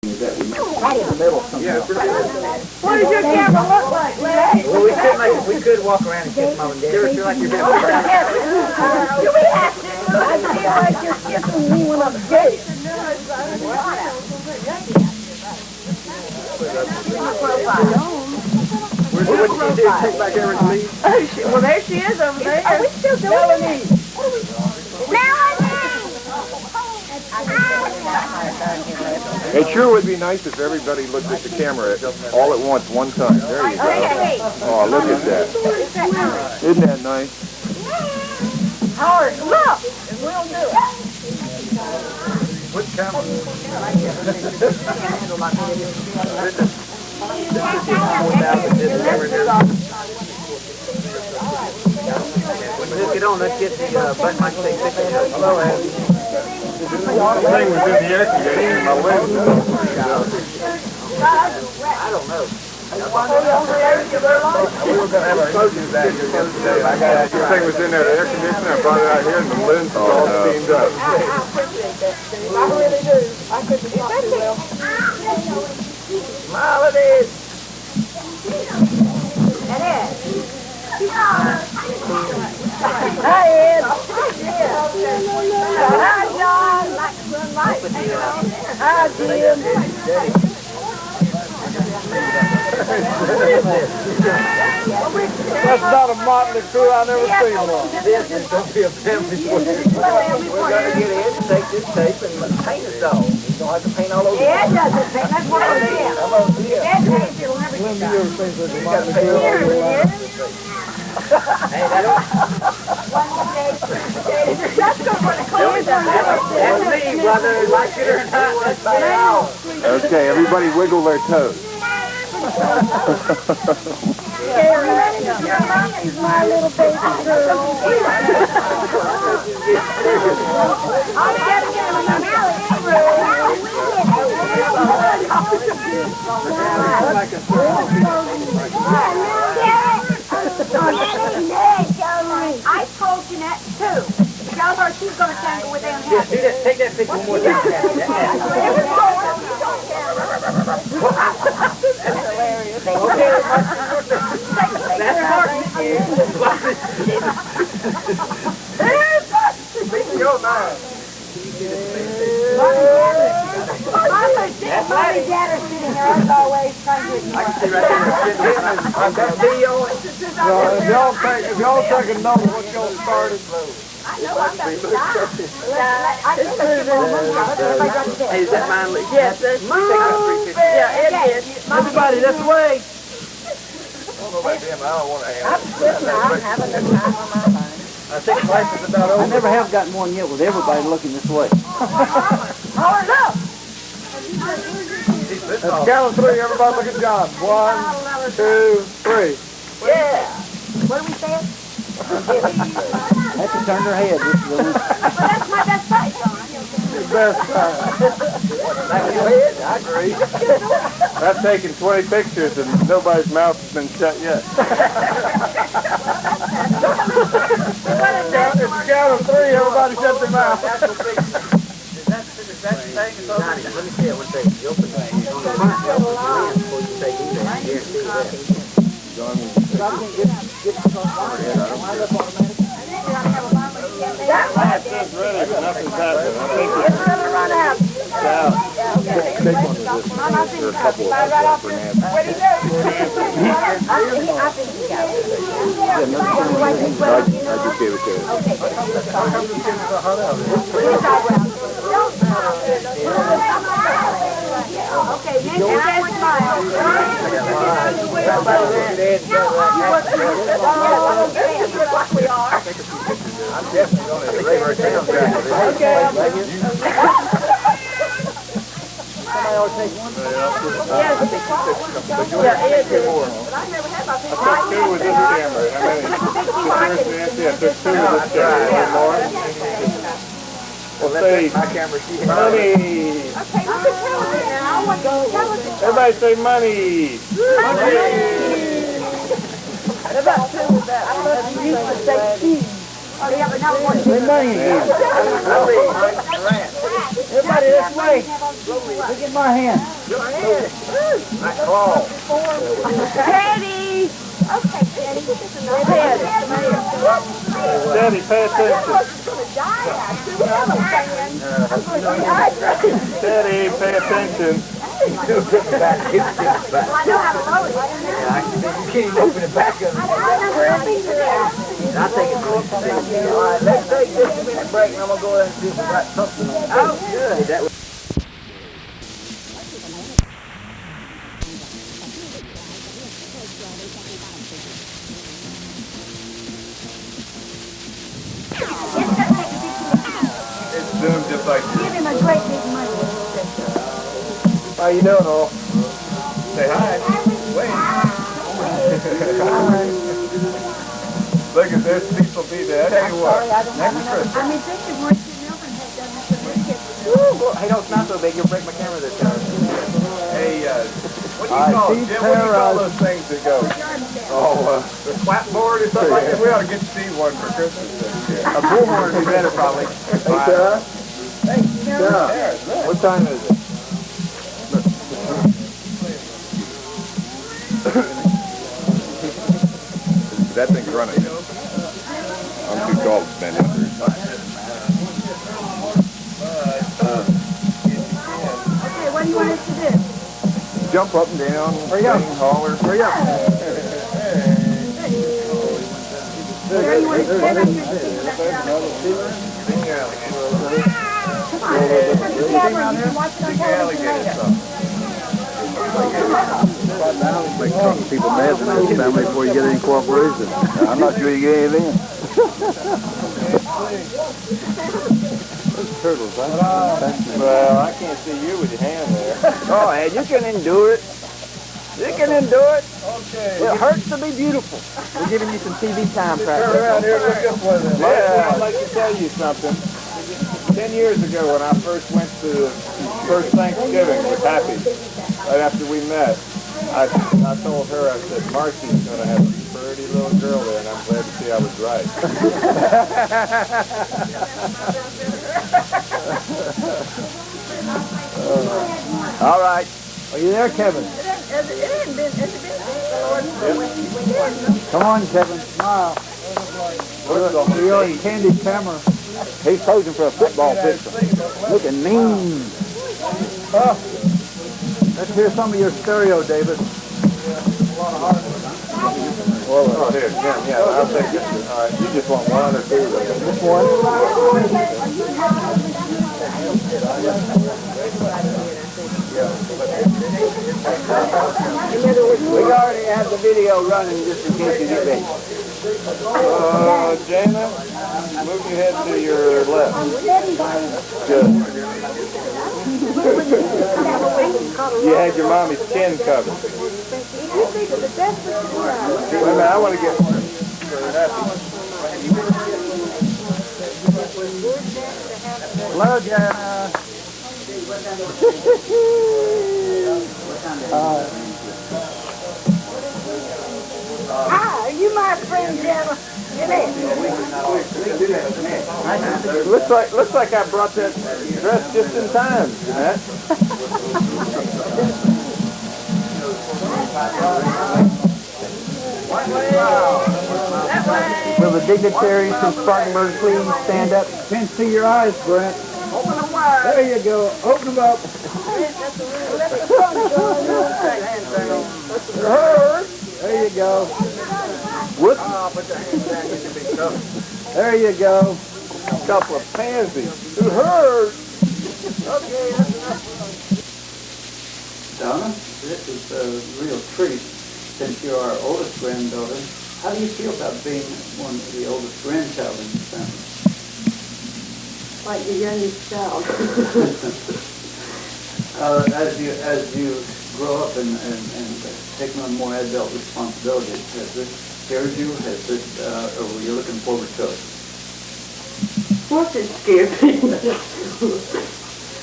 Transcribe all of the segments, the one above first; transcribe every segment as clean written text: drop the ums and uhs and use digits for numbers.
Right in the middle. Yeah, what does your camera look like, Larry? Well, we could walk around and kiss Mom and Dad. You ever feel like you're being proud? Do we have to? I feel like you're kissing me when I'm gay. What did she do? Take back Aaron's leave? Well, there she is over there. Are we still doing Melanie? It sure would be nice if everybody looked at the camera all at once, one time. There you go. Oh, look at that. Isn't that nice? Howard, look! We'll do it. What camera? Let's get on. Let's get the button mic take pictures. Hello, Ed. The thing was in the air conditioner in my window. I don't know. We were going to have our closing back here yesterday. The thing was in there, the air conditioner. I brought it out here and the lens was all steamed up. I appreciate that, Steve. I really do. I couldn't talk too well. Smile it is. And Ed. Hi, Ed. Hi, John. Hi, Jim. That's not a motley crew. I never seen one. This is going to be a family we're going to get Ed to take this tape and paint us all. He's going to have to paint all over. Ed doesn't paint. That's what I'm saying. Ed paints, it'll never get done. Here it is. Hey, that's me, brother. Like it or not, that's me. Okay, everybody wiggle their toes. He's my little baby girl. I told Jeanette too. Tell her she's going to tangle with them. Yeah, do that. Take that picture one more time. That's hilarious. Okay, that's your mind. Mom and Dad are sitting here as always trying to ignore. I can see right there. That video. If y'all take a note of what y'all started, I know I'm about to die. I just everybody Hey, is that mine? Yes, that's mine. Yeah, it is. Everybody, this way. I don't know about them. I don't want to have. I'm having the time on my mind. I think life is about over. I never have gotten one yet with everybody looking this way. Hold up. Count of three, everybody look at John. 1, 2, 3. Yeah. What are we saying? Have to turn their head. That's my best fight, John. Best time. I agree. I've taken 20 pictures and nobody's mouth has been shut yet. It's a count of three, everybody shut their mouth. Is that the thing? Let me see it one thing. You open the lens before you take either. I guarantee you that. Nothing's happening. I think It's going to run out. it's out. Take one of this. There are a couple of us for Nancy. What do you do? I think he got it. I just gave it to her. Okay, Nick, and I want mine. Like we are. I'm definitely going to rave her down. Okay. Somebody ought to take one. Yeah, it is. But I never had my I took two with this camera. How many? Nancy, I took two with this camera. One more. Well, Say, my camera. She money. Okay, we can tell it now. I want to tell it. Everybody say money. What about two with that? I thought you used to say cheese. Oh, yeah, but now we want to Say money again. Yeah, Everybody this way. Look at my hand. That claw. Teddy! Okay, Teddy. Daddy, pay attention. Daddy, pay attention. I know how to load it. Yeah, you can't even open the back of it. I think it's going to be. All right, let's take this a minute break and I'm going to go ahead and see if we got something. Oh, good. That was It's zoomed just like this. Give him a great big money. How you doing, all? Say hi. Wait. Look at this, people be there. I tell you what, next Christmas. I mean, think of what Hilton Head done with the kids. hey, no, it's not so big. You'll break my camera this time. Hey, what do you call it, Jim? What do you call those things that go? Oh, the clapboard or something like that? We ought to get Steve one for Christmas this year. A bullhorn would be better, probably. Hey, Sarah. Hey, Sarah. What time is it? That thing's running. I'm too tall to stand under it. Okay, what do you want us to do? Jump up and down, Hurry up. sing, holler. Hurry up. There you want to stand up here and see that Come on, there's a camera, you can watch it on television later. Make some people mad in this family before you get any cooperation. I'm not sure you get anything. Turtles, Well, I can't see you with your hand there. Oh, Ed, you can endure it. You can endure it. Okay. It hurts to be beautiful. We're giving you some TV time Turn practice. around here, look this way then. Yeah. I'd like to tell you something. 10 years ago when I first went to the first Thanksgiving with Happy, right after we met, I told her, I said, Marcy's going to have a pretty little girl there, and I'm glad to see I was right. All right. Are you there, Kevin? Come on, Kevin. Smile. You're on candid camera. He's posing for a football picture. Looking mean. Let's hear some of your stereo, David. Oh, here, yeah, I'll take this. All right, you just want one or two? This one. We already have the video running just in case you get ready. Jana, move your head to your left. Good. You had your mommy's chin covered. Wait a minute, I want to get her happy. Hello, Jana. Hi, are you my friend, Jenna? Looks like I brought that dress just in time, Jeanette. Will the dignitaries from Spartanburg please stand up? Can't see your eyes, Brent. Open them wide. There you go. Open them up. There you go. Whoops. There you go. A couple of pansies. Who heard? Okay, that's enough. Donna, this is a real treat since you're our oldest granddaughter. How do you feel about being one of the oldest grandchild in the family? Like the youngest child. As you grow up and take on more adult responsibilities, has this scared you? Or were you looking forward to it? Of course it scared me.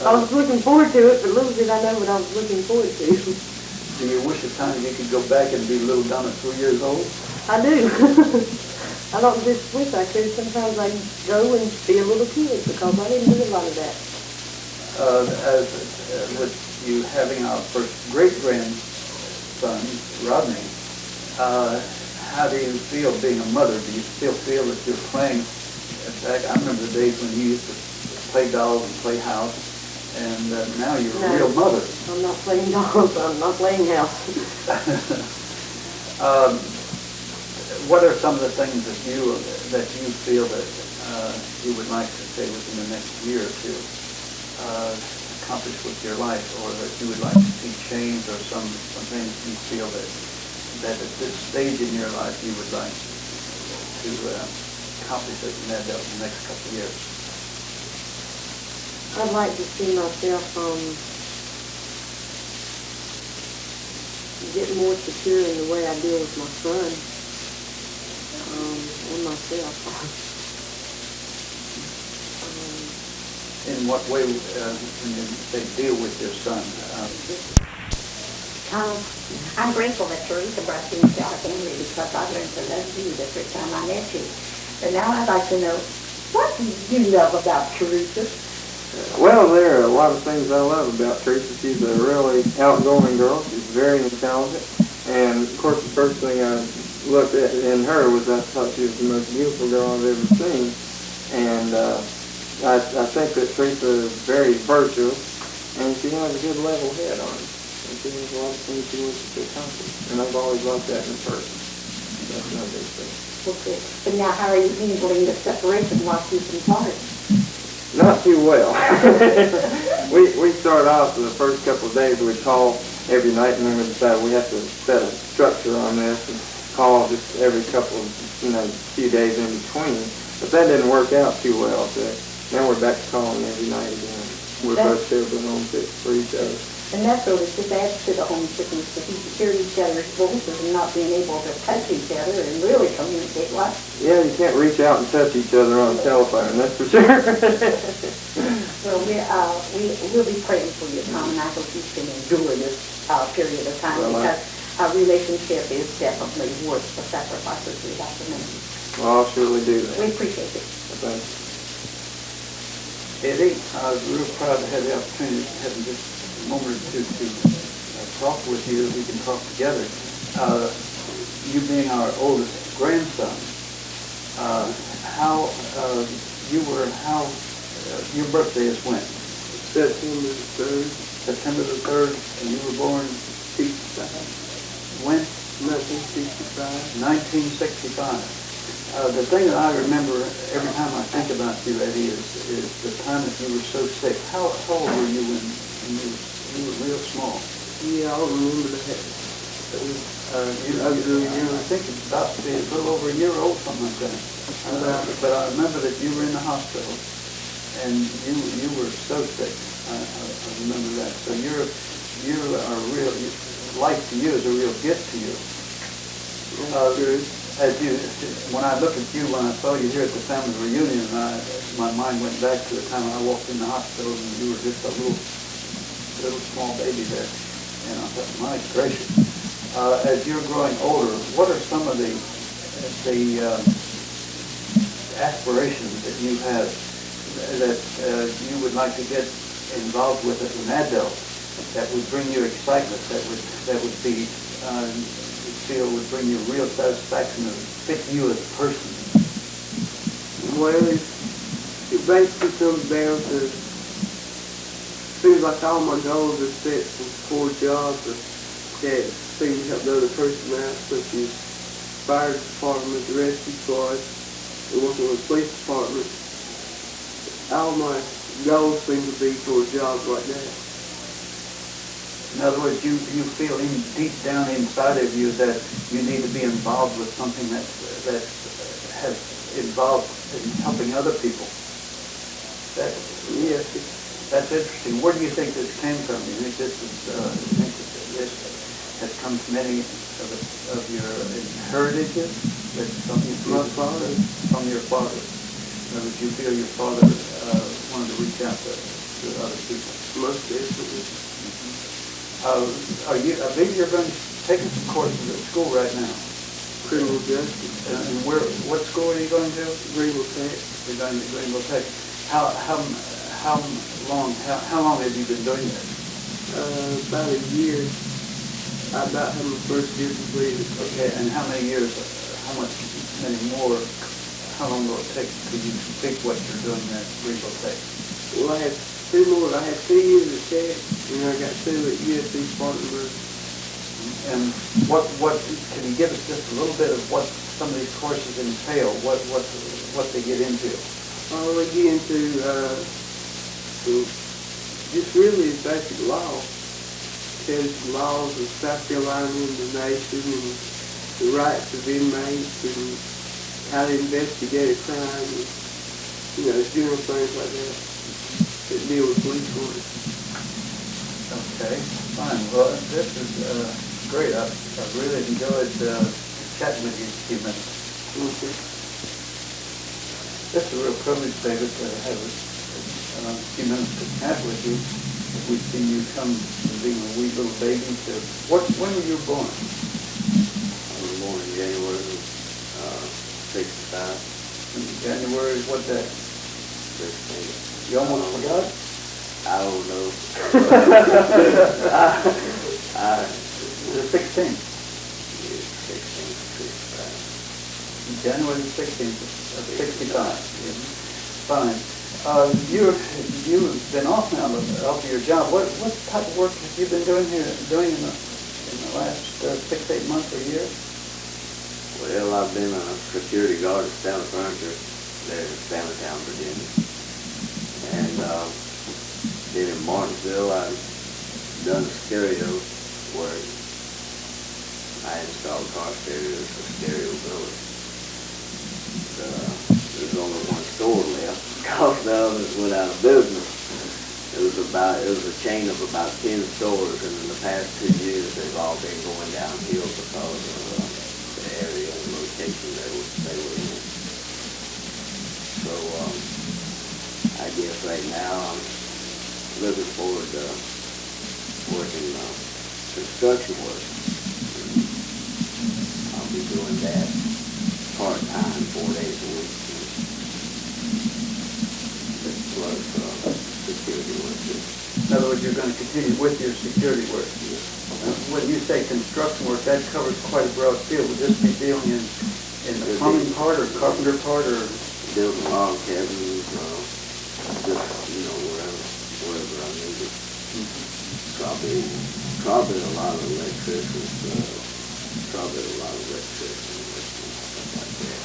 I was looking forward to it, but little did I know what I was looking forward to. Do you wish at times you could go back and be little Donna 3 years old? I do. I don't just wish I could. Sometimes I go and be a little kid because I didn't do a lot of that. as with you having our first great-grandson, Rodney, how do you feel being a mother? Do you still feel that you're playing? In fact, I remember the days when you used to play dolls and play house, and now you're a real mother. I'm not playing dolls. I'm not playing house. What are some of the things that you feel that you would like to say within the next year or two accomplish with your life, or that you would like to see change, or some things you feel that at this stage in your life you would like to accomplish as an adult in the next couple of years? I'd like to see myself get more secure in the way I deal with my son and myself. In what way, when you say deal with your son? I'm grateful that Teresa brought you into our family, because I learned to love you the first time I met you. But now I'd like to know, what do you love about Teresa? Well, there are a lot of things I love about Teresa. She's a really outgoing girl. She's very intelligent. And, of course, the first thing I looked at in her was I thought she was the most beautiful girl I've ever seen. And I think that Teresa is very virtuous, and she has a good level head on her. And she has a lot of things she wants to accomplish. And I've always loved that in a person. That's no big thing. Okay. But now how are you handling the separation while she's apart? Not too well. we started off the first couple of days, we'd call every night, and then we decided we have to set a structure on this and call just every couple of, few days in between. But that didn't work out too well, so now we're back to calling every night again. We're both terribly homesick for each other. And that's really just adds to the homesickness, to hear each other's voices and not being able to touch each other and really communicate like. Yeah, you can't reach out and touch each other on the telephone, that's for sure. Well, we'll be praying for you, Tom, and I hope you can endure this period of time, because our relationship is definitely worth the sacrifices we have to make. Well, I'll surely do that. We appreciate it. Thank you. Eddie, I was real proud to have the opportunity to have just a moment or two to talk with you. We can talk together. You being our oldest grandson, your birthday is when? September the 3rd. September the 3rd, and you were born 65. when? 1965. 1965. The thing that I remember every time I think about you, Eddie, is the time that you were so sick. How old were you when you were real small? Yeah, I'll remember that. You were thinking about to be a little over a year old, something like that. But I remember that you were in the hospital, and you were so sick. I remember that. So you are real. Life to you is a real gift to you. When I look at you, when I saw you here at the family reunion, my mind went back to the time I walked in the hospital and you were just a little small baby there. And I thought, my gracious. As you're growing older, what are some of the aspirations that you have that you would like to get involved with as an adult that would bring you excitement, that would be would bring you real satisfaction and fit you as a person? Well, it basically comes down to, seems like all my goals are set for jobs that seem to help the other person out, such as fire department, the rescue squad, and working with the police department. All my goals seem to be for jobs like that. In other words, you feel deep down inside of you that you need to be involved with something that has involved in helping other people. Yes. That's interesting. Where do you think this came from? Do you think this has come from any of your heritages? That from your father? From your father. In other words, you feel your father wanted to reach out to other people. Most definitely. I believe you're going to take some courses at school right now. Criminal justice. And what school are you going to? Greenville Tech. You're going to Greenville Tech. How how long have you been doing this? About a year. I about had my first year completed. Okay, and how many years, many more, how long will it take till you complete what you're doing at Regal Tech? Well, I had 2 more. I had 2 years at Tech, and I got 2 at USC Spartanburg. And what can you give us just a little bit of what some of these courses entail? What they get into? They get into just really basic law. Tells the laws of South Carolina and the nation, and the rights of inmates, and how to investigate a crime, and general things like that that deal with police work. Okay, fine. Well, this is great. I really enjoyed chatting with you a few minutes. Okay. It's a real privilege, David, to have a few minutes to chat with you. We've seen you come from being a wee little baby to... When were you born? I was born in January of 65. In January, what day? 16. You almost forgot? I don't know. The 16th. Yeah, 16, 65. January the 16th of 65. Fine. You've been off now off your job. What type of work have you been doing in the last 6-8 months or year? Well, I've been a security guard at Stanley Furniture there in Stanleytown, Virginia. And then in Martinsville, I've done stereo work. I installed car stereos for stereo builders. There's only one store left because the others went out of business. It was a chain of about 10 stores, and in the past 2 years they've all been going downhill because of the area and location they were in. So I guess right now I'm looking forward to working construction work. I'll be doing that part-time, 4 days a week. Plus security work. In other words, you're going to continue with your security work. When you say construction work, that covers quite a broad field. Would this be dealing in the plumbing part or carpenter part or? Building log cabins, just, wherever I need it. Probably a lot of electricians, stuff like that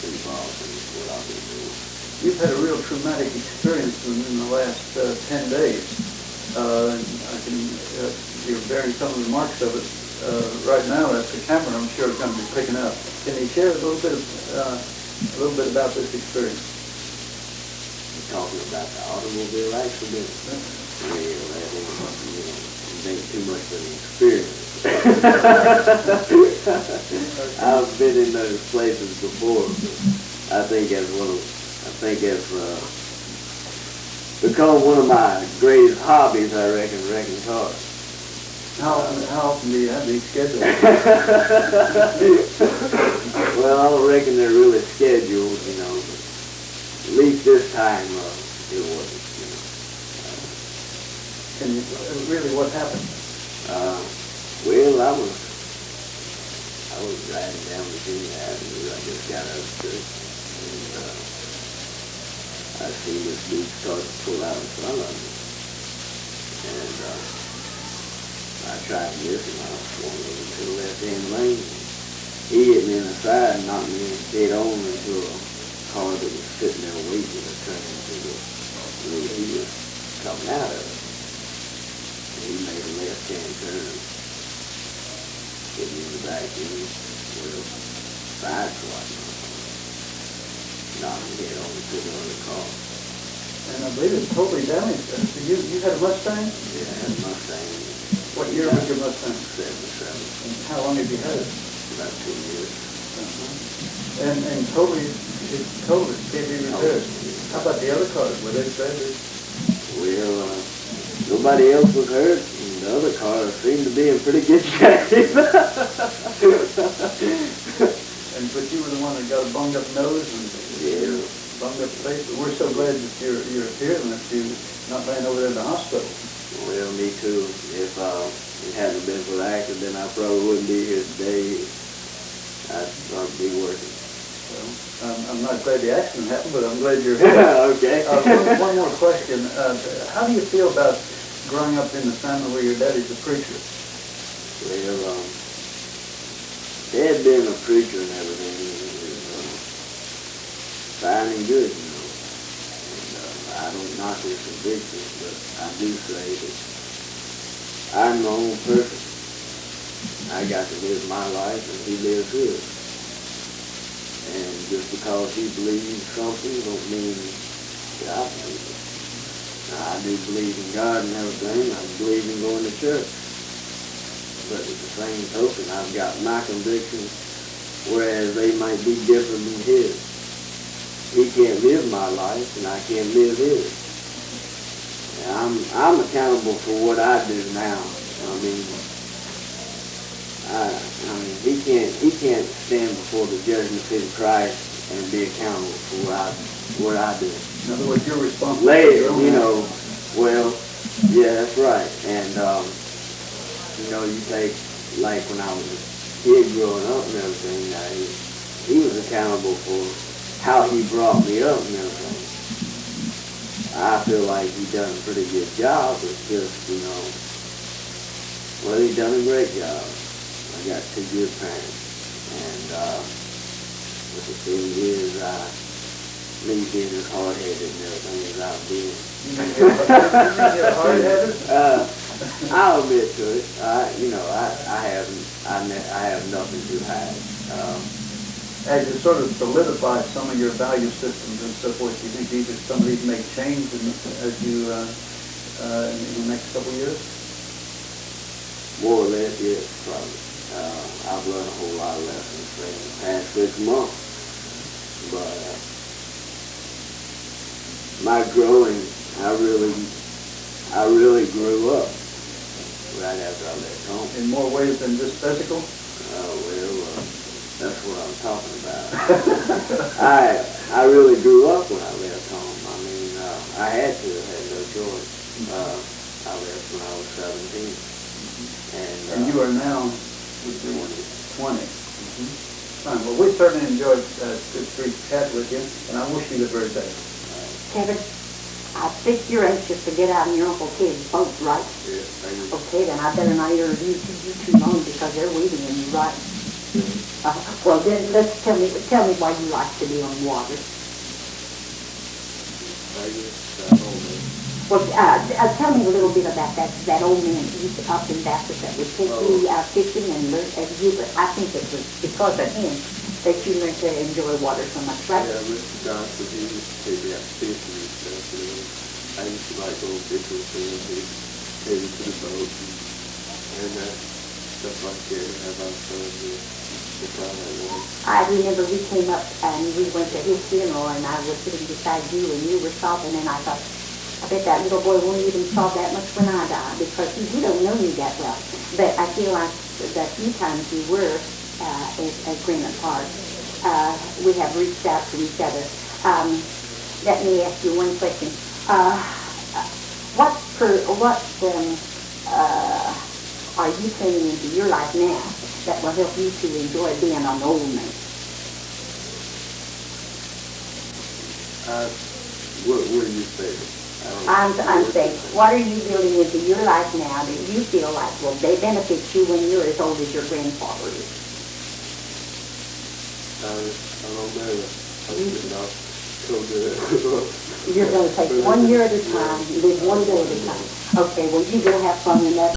involved in what I've been doing. You've had a real traumatic experience in the last 10 days. You're bearing some of the marks of it right now. That's the camera, I'm sure, is going to be picking up. Can you share a little bit about this experience? You're talking about the automobile accident? Well, that ain't too much of an experience. I've been in those places before, but I think that's become one of my greatest hobbies, I reckon, wrecking cars. How often do you have these scheduled? Well, I don't reckon they're really scheduled, but at least this time it wasn't, And really, what happened? Well, I was riding down Virginia Avenue. I just got up to it, and I seen this dude start to pull out in front of me, and I tried to miss him. I swung over to the left-hand lane. He hit me in the side and knocked me dead on into a car that was sitting there waiting to turn into the road he was coming out of. And he made a left-hand turn, hit me in the back end with a side swat. Knocked me head on to the other car. And I believe it's totally damaged. So you had a Mustang? Yeah, I had a Mustang. What year was your Mustang? 77. And how long have you had it? About 2 years. And totally, it's total. It can't be repaired. How about the other cars? Were they stranded? Well, nobody else was hurt, and the other cars seemed to be in pretty good shape. But you were the one that got a bunged up nose? Yeah, bummed up face, but we're so glad that you're here and that you're not laying over there in the hospital. Well, me too. If it hadn't been for the accident, I probably wouldn't be here today. I'd probably be working. Well, I'm not glad the accident happened, but I'm glad you're here. Okay. One more question. How do you feel about growing up in the family where your daddy's a preacher? Well, Dad being a preacher and everything is fine and good, you know. And I don't knock his convictions, but I do say that I'm my own person. I got to live my life and he lives his. And just because he believes something don't mean that I believe it. Now, I do believe in God and everything. I believe in going to church. But at the same token, I've got my convictions, whereas they might be different than his. He can't live my life, and I can't live his. And I'm accountable for what I do now. I mean, he can't stand before the judgment seat of Christ and be accountable for what I do. In other words, you're responsible. Later, you know, well, yeah, that's right. And you know, you take, like when I was a kid growing up and everything, he was accountable for how he brought me up and everything. I feel like he done a pretty good job. It's just, you know, well, he done a great job. I got two good parents. And but the thing is, me being as hard-headed and everything as I've been. You get hard-headed? I'll admit to it. You know, I have nothing to hide. As you sort of solidify some of your value systems and so forth, do you think some of these may change as you in the next couple of years? More or less, yes, probably. I've learned a whole lot of lessons in the past 6 months. But my growing, I really grew up right after I left home. In more ways than just physical? That's what I'm talking about. I really grew up when I left home. I mean, I had no choice. I left when I was 17. And you are now 20. Fine. Well, we certainly enjoyed this chat with you, and I wish you the very best. Kevin, I think you're anxious to get out in your Uncle Ted's boat, right? Yeah, thank you. Okay, then I better not interview you too long because they're waiting on you, right? Well, then let's tell me why you like to be on water. Well, tell me a little bit about that old man up in Baptist that would take you fishing and learn. I think it was because of him that you learned to enjoy water so much, right? Yeah, Mr. Johnson, he used to take me out fishing and stuff. You know, I used to like going fishing with him. He'd take me to the boat and stuff like that. Have our fun here. I remember we came up and we went to his funeral and I was sitting beside you and you were sobbing and I thought, I bet that little boy won't even sob that much when I die because he don't know me that well. But I feel like the few times we were at Greenland Park, we have reached out to each other. Let me ask you one question. What are you putting into your life now that will help you to enjoy being an old man? What do you say? I'm saying, what are you building into your life now that you feel like will they benefit you when you're as old as your grandfather is? I don't know. You're going to take 1 year at a time, live 1 day at a time. Okay, well, you go have fun in that.